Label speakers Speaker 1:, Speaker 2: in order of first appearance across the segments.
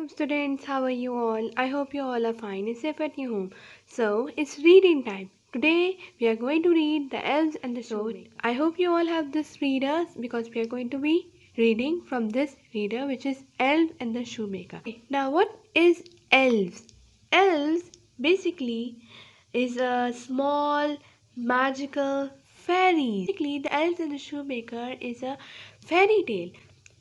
Speaker 1: Welcome students, how are you all? I hope you all are fine and safe at your home. So it's reading time. Today we are going to read The Elves and the Shoemaker. I hope you all have this readers because we are going to be reading from this reader which is Elves and the Shoemaker. Okay, now what is elves? Elves basically is a small magical fairy. Basically the Elves and the Shoemaker is a fairy tale,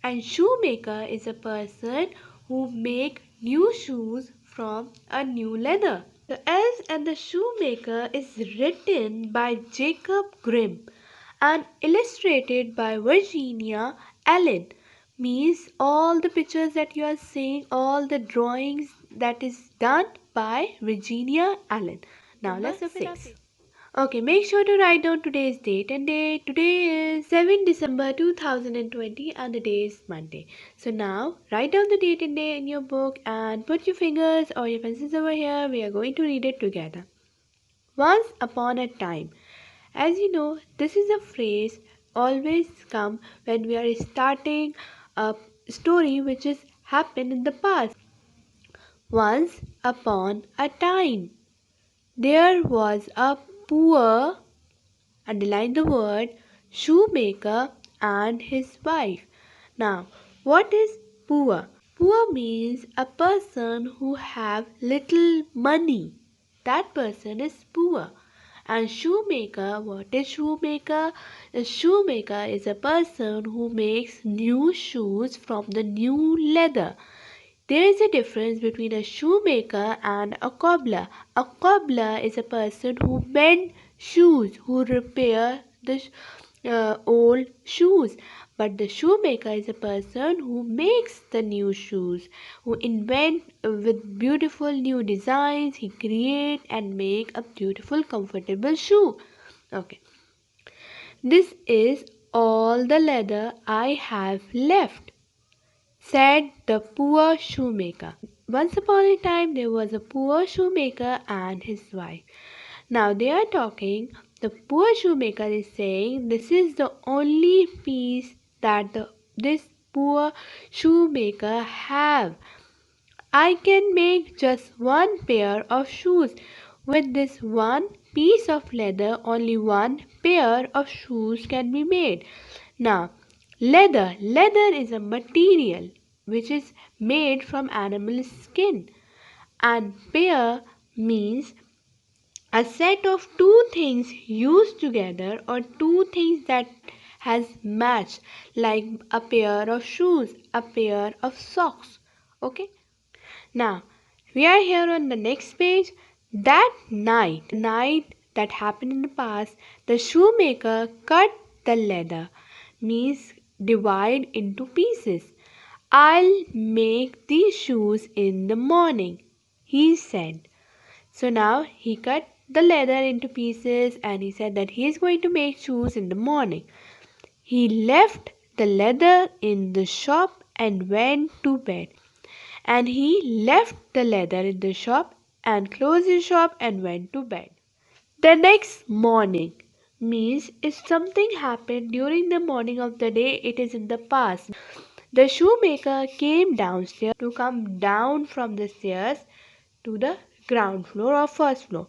Speaker 1: and shoemaker is a person who make new shoes from a new leather. The Elves and the Shoemaker is written by Jacob Grimm and illustrated by Virginia Allen. Means all the pictures that you are seeing, all the drawings that is done by Virginia Allen. Now let's have 6. Okay, make sure to write down today's date and date. Today is 7 December 2020 and the day is Monday. So now write down the date and day in your book and put your fingers or your pencils over here. We are going to read it together. Once upon a time. As you know, this is a phrase always come when we are starting a story which has happened in the past. Once upon a time. There was a poor, underline the word, shoemaker and his wife. Now, what is poor? Poor means a person who have little money. That person is poor. And shoemaker, what is shoemaker? A shoemaker is a person who makes new shoes from the new leather. There is a difference between a shoemaker and a cobbler. A cobbler is a person who mend shoes, who repair the old shoes. But the shoemaker is a person who makes the new shoes, who invent with beautiful new designs. He create and make a beautiful, comfortable shoe. Okay. This is all the leather I have left, said the poor shoemaker. Once upon a time there was a poor shoemaker and his wife. Now they are talking. The poor shoemaker is saying, this is the only piece that this poor shoemaker have. I can make just one pair of shoes. With this one piece of leather, only one pair of shoes can be made. Now, leather. Leather is a material which is made from animal skin. And pair means a set of two things used together or two things that has matched, like a pair of shoes, a pair of socks. Okay. Now, we are here on the next page. That night that happened in the past, the shoemaker cut the leather, means divide into pieces. I'll make these shoes in the morning, he said. So now he cut the leather into pieces and he said that he is going to make shoes in the morning. He left the leather in the shop and went to bed. And he left the leather in the shop and closed his shop and went to bed. The next morning means if something happened during the morning of the day, it is in the past. The shoemaker came downstairs to come down from the stairs to the ground floor or first floor.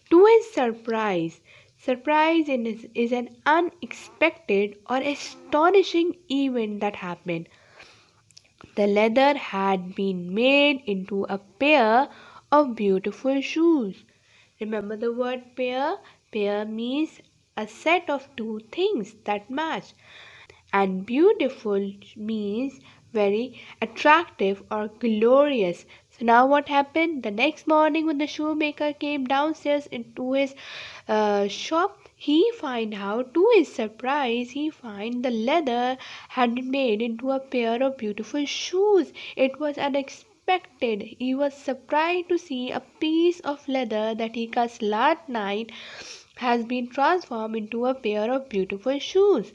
Speaker 1: To his surprise, is an unexpected or astonishing event that happened. The leather had been made into a pair of beautiful shoes. Remember the word pair? Pair means a set of two things that match. And beautiful means very attractive or glorious. So now what happened? The next morning when the shoemaker came downstairs into his shop, he find out, to his surprise, he find the leather had been made into a pair of beautiful shoes. It was unexpected. He was surprised to see a piece of leather that he cut last night has been transformed into a pair of beautiful shoes.